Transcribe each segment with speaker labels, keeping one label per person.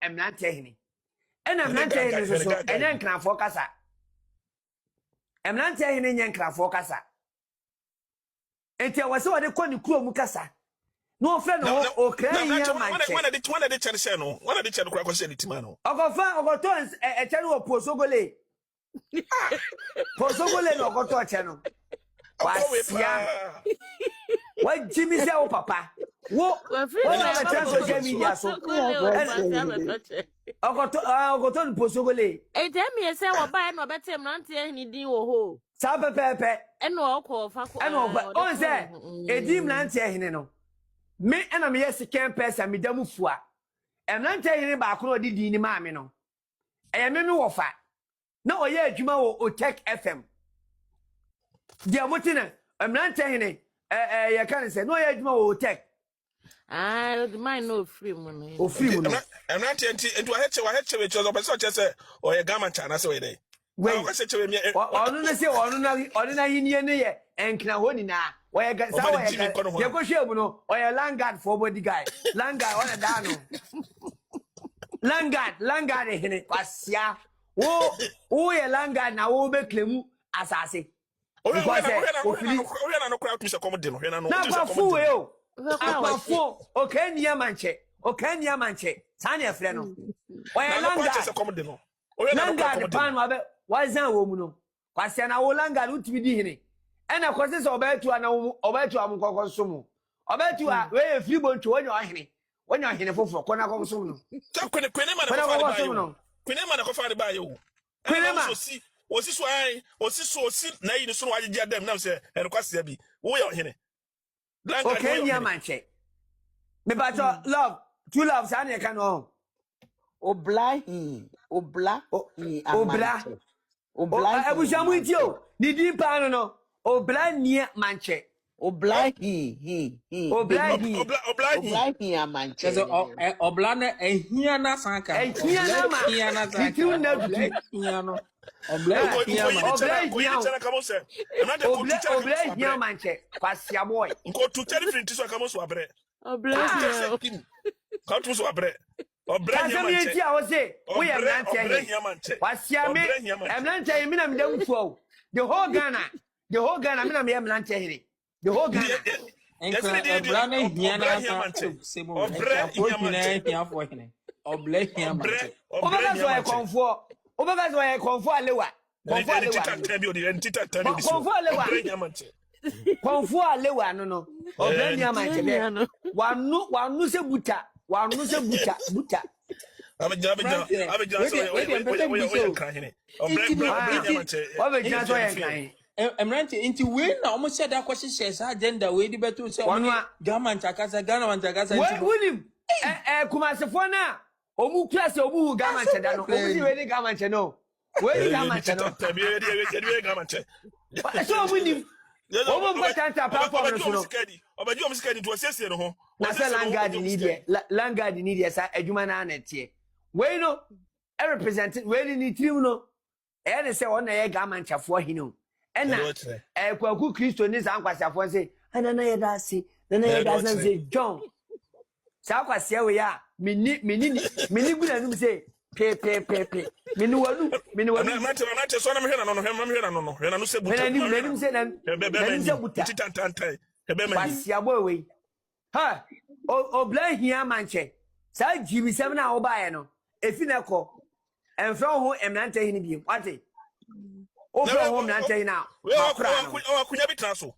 Speaker 1: emnante hene ena emnante hene so enye nkranfo kasa emnante hene nye nkranfo kasa enti awase wode kɔ ne kuro mu kasa no ofre no o kran ya manche
Speaker 2: when they chere say no when they chere kura ko say the team no
Speaker 1: ogoto e chere wo posogole posogole no ogoto che no wasia wa jimi se o papa wo na be social media so ogoto no posogole
Speaker 3: e tell me say wo buy no betem nante hini din wo ho
Speaker 1: sa pepepe
Speaker 3: eno okofa ko
Speaker 1: eno on say edim nante hini no me ena me yes can person me damu fua emnante hini ba ko odi din ni maame no eye me wofa na oye adwuma wo Otech FM dia motina emnante hini ye kan say no oye adwuma wo Otech
Speaker 3: the mine no free money
Speaker 1: o free mo no
Speaker 2: emnante enti wa heche we chozo person che say oye gama chana say we dey we say che we me
Speaker 1: onu na say onu na hinie ne ye enkna ho ni na oye ga sa oye ye ko hwemu no oye Langard for body guy Langard ona da no Langard hene kwasia wo ye Langard na wo be klemu asase
Speaker 2: because we na no crowd to say come dey no we na no
Speaker 1: na fu we o akwafu okania manche sane afre no oye Langard pan wa be wazan wo mu no kwasia na wo Langard utimi di hene ena kwese so obetu ana obetu amukoko somu obetu a we free bontu wonya ohene foforo kona kokko somu no
Speaker 2: kwene ma na ko fa de ba yo
Speaker 1: kwene ma
Speaker 2: osi so na yi so waje dem na se en kwase bi wo ya ohene
Speaker 1: okay nya manche me ba to love true love sa na ka no
Speaker 4: obla
Speaker 1: abushamu itio ni di pa no obla ni manche
Speaker 4: obla amanche
Speaker 5: so obla na ehia na sanka
Speaker 1: ehia na ma titu na dutu
Speaker 5: ehia no
Speaker 1: obla ehia manche kwasia boy
Speaker 2: nko tu tell free so kamo so abre
Speaker 3: obla
Speaker 2: ka tu so abre obla
Speaker 1: ehia manche ti a wo se wo ye manche kwasia me emnante mi na me dem fuo the whole Ghana me na me emnante here the whole Ghana
Speaker 5: obla na ehia na sanka semo obla ehia fo hene obla ehia manche
Speaker 1: obla so e konfo alewa konfo alewa no obla ni manche be wanu se buta
Speaker 2: Abeja so
Speaker 5: Emrante inti we na omo se da kwahye sa agenda we di beto se Ghana nchakasa inti
Speaker 1: wunim kumasefo na omu class omu Ghana nchada no omu di we di Ghana nche no we di Ghana nche no
Speaker 2: tabi we Ghana nche
Speaker 1: so wunim omu mbata platform no so
Speaker 2: obaji omu sikadi to sese no ho
Speaker 1: na se Langard ni dia sa adwuma na anetie we no represent we ni team no e say on na ye Ghana nchafo hino ena kwaku Kristo ni sa nkwasiafo se na ye da se se John sa kwasia we ya mini guna num se pe mini wanu
Speaker 2: na so na me hwena no se buta
Speaker 1: na se buta
Speaker 2: titantantai
Speaker 1: kwasia boy we ha obla hia manche sa jibi sem na wo baaye no efi na ko enfra ho emnante hini bi wate ofra ho emnante hina
Speaker 2: akunya bitra so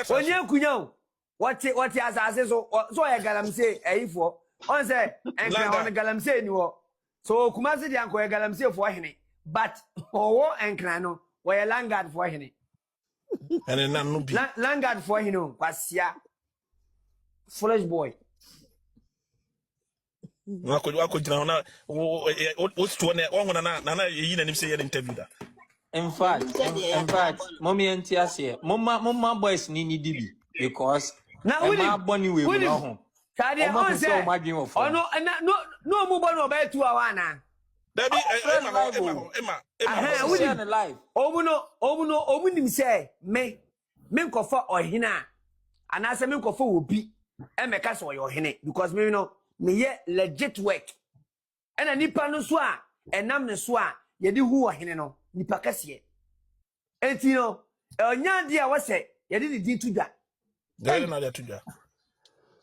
Speaker 1: onye kunya wate asase so ya galamse eyifo on say enkra on galamse ni wo so kumase di anko ya galamse fo hene but owo enkra no wo ya Langard fo hene
Speaker 2: ene na no bi
Speaker 1: Langard fo hene kwasia fresh boy
Speaker 2: wako jina na o sto na yi na nim say ye interview da
Speaker 5: in fact mommy anti ase mama boys ni dibi because
Speaker 1: na we
Speaker 5: boni we mu ho
Speaker 1: kade on say no mu boni obetu awana
Speaker 2: dabi
Speaker 5: Emma live
Speaker 1: omu nim say me nkofa ohina anase me nkofa obi emeka so yo hene because me no me ye legit work ɛna nipa no so a ɛnam ne so a yɛde hu ɔhene no nipa kɛseɛ enti no ɔnya de a wɔsɛ yɛde ne din to dwa
Speaker 2: Gari na de to dwa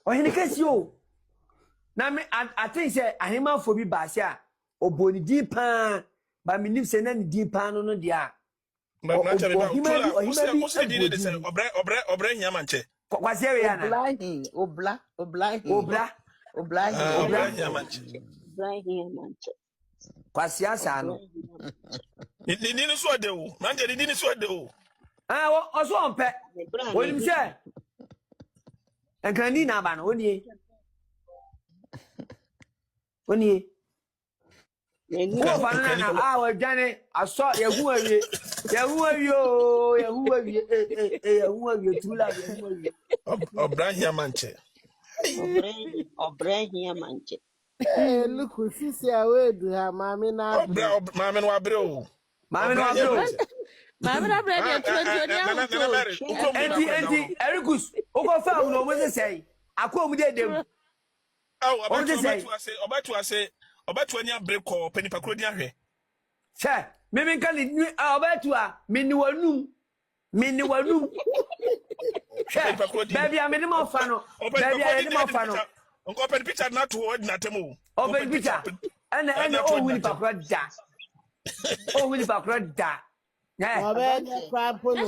Speaker 1: ɔhene kɛseɛ o na me aten sɛ ahemanfo bi baase a ɔbɔ ne din paa ba me nim sɛ na ne din paa no no de a
Speaker 2: Obra hia manche.
Speaker 1: Kwase we yana.
Speaker 4: Obla
Speaker 2: Hia manche.
Speaker 1: Kwase asa no.
Speaker 2: Ni so de o. Manje ni so de o.
Speaker 1: Ah, oso onpe. Wonim se. Enkani na ba no oni. Oni. Wo fa na wa dwane aso yehu awie. Yehu awie tula yehu awie.
Speaker 2: Obra hia manche.
Speaker 6: Obra hia manche.
Speaker 7: Look, sisi awedu ha mami na
Speaker 2: Obra mami no abre o.
Speaker 1: Mami no abre o.
Speaker 3: Mami na abre de 20
Speaker 1: enti Erikus uko fa no mo se sei. Akwa mu de dem.
Speaker 2: Obatu ani abre ko penipakro di ahwe.
Speaker 1: Che, mimi nka ni obatu a mini wanum. Che, baby a mini mo fa no. Baby a mini mo fa no.
Speaker 2: Onko pen picture na to ordinate mo.
Speaker 1: Open picture. Ana o wini pakro da. O wini pakro da.
Speaker 3: Yes,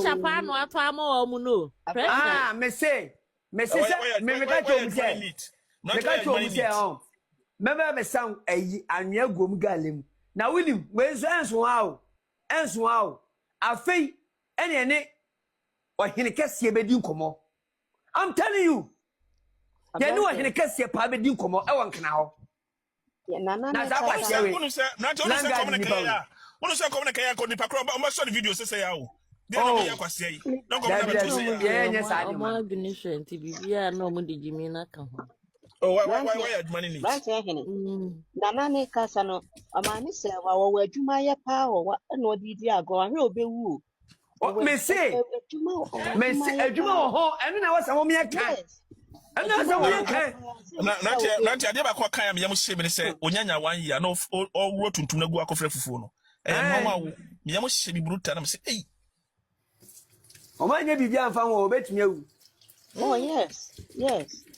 Speaker 3: a pan or farm or muno.
Speaker 1: Ah, me say, me ka to say. Me ka to say on. Mebe me sound anwea gom galem. Na winim we so enso hawo. Afei ene ohene kese be di nkomo. I'm telling you. Ya ni ohene kese pa be di nkomo e won kana ho. Na za kwa shewe.
Speaker 2: Unu se na jo se communicate ya. Unu se communicate ya ko ni pakro o so the video se ya o. Dia no ya kwase yi. No go na be to se ya.
Speaker 1: Yeah, yes I do.
Speaker 3: Omo admission ti bibia na omo di jimi na ka ho.
Speaker 2: Oh, why adwuma ni?
Speaker 6: Right here. Nana ne kasa no amani se wa adwuma ye pa wo na odidi ago ahwe obewu.
Speaker 1: Me say adwuma ho eno na wasa mo me ka. Eno na wo ka.
Speaker 2: Na tia de ba ko kan am yam hye me se onyanya 1 year no o tuntum na gu akofre fufuo no. No ma wo me yam hye bi bruta na me se eh.
Speaker 1: O ma nya bibia mfa wo obetumi awu.
Speaker 6: Oh yes.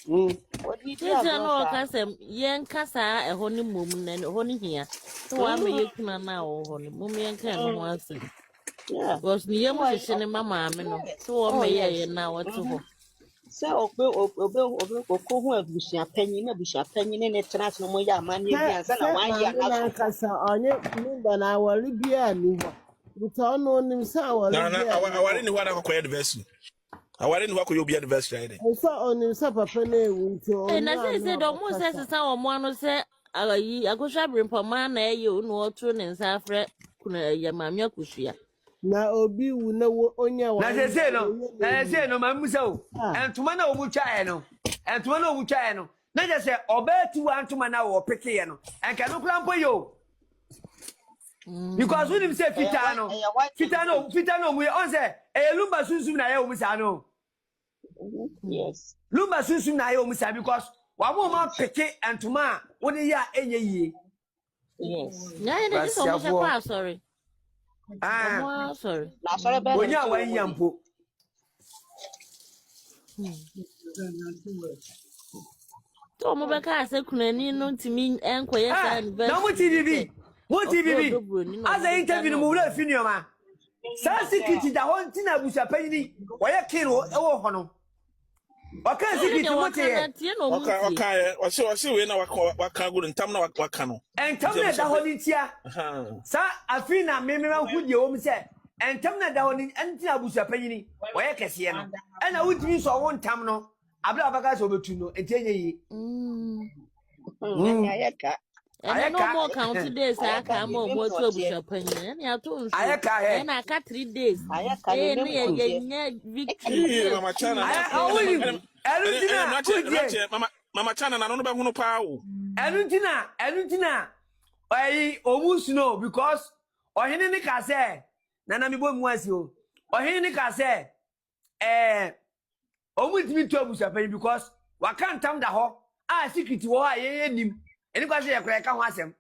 Speaker 6: What we do
Speaker 3: no kasem yen kasa e ho ni mom na ho ni hia. So wa me yekuna na ho ni mom yen kan ho ase.
Speaker 6: Yeah.
Speaker 3: Because ni yem hye ne mama me no. So wo me ye na wo to ho.
Speaker 6: So obe ko hu abusia panyin ne tenase no mo ya amane bia sa na 1 year
Speaker 7: na kasa onye nimba na awari bia ni ho. Buta no nim sa awari bia.
Speaker 2: Na awari ni ho na kokoye adversary. Awari ni ho kokoye obi adversary ide.
Speaker 7: So onim sa papa na ewu nti o.
Speaker 3: Na say do mo say sesa wo mo ano say ayi akosha brimpoma na eye onu otu ne nsa afre kuna ya mame akusua.
Speaker 7: Na obi wu na onya wa.
Speaker 1: Na say no mamusa o. Entuma na omu twae no. Na je say obeti wa ntuma na wo peke ye no. Enka no krampo yo. Because when him say fita no mu on say lumba sunsum na ye omu sa no.
Speaker 6: Yes.
Speaker 1: Lumba sunsum na ye omu sa because wa mo ma peke entuma wo de ya enye yie.
Speaker 6: Yes.
Speaker 3: Na ye dey so mo say kwa sorry. Sorry.
Speaker 6: Na sorry be.
Speaker 1: Onya wa nyampo.
Speaker 3: To mo be ka ase kunani no ntimi enkoye sa anniversary.
Speaker 1: Na mo TVB. As I interview no wura finio ma. Sa secret da ho nti na busa panyini. Oye kiro e wo ho no. Oka secret mo te.
Speaker 2: Okay, wasi we na waka go ntam na waka no.
Speaker 1: Entam na da ho ni tia. Sa afina me hu de wo mi se. Entam na da ho ni nti na busa panyini. Oye kese no. E na wutimi so wo ntam no. Abla abaka so betu no enti enye yi.
Speaker 6: Ayaka.
Speaker 3: And no more count days, I come on what to be shopping. And I told you, and I got 3 days. I victory.
Speaker 2: Mama Chana. Mama Chana, I don't know about power.
Speaker 1: Elutina. I almost know because or hini ka say, Nana mi bo mwasio. Or hini ka say, almost me to busa because what can't come the ho. Ah, secret wo nim. Any kwase ya kweka ho asem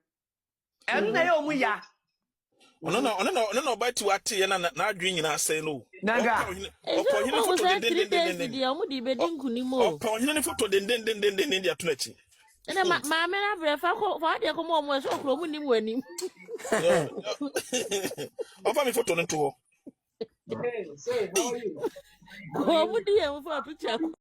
Speaker 1: ɛno na yɛ ɔmo ya
Speaker 2: ɔno ɔba ti wate yɛ na adwene nyinaa sɛ no
Speaker 1: naga
Speaker 2: ɔpɔhene foto
Speaker 3: dendendenden ɔmo di bedi nkunim o
Speaker 2: ɔpɔhene foto dendendenden de ato n'akyi
Speaker 3: ɛna maame na brɛ fa de ko mo ɔmo so okro mu nim wanim
Speaker 2: ɔfa mi foto no to hɔ
Speaker 6: Hey, say, how are you?
Speaker 3: ɔmo di yɛ mo fa picture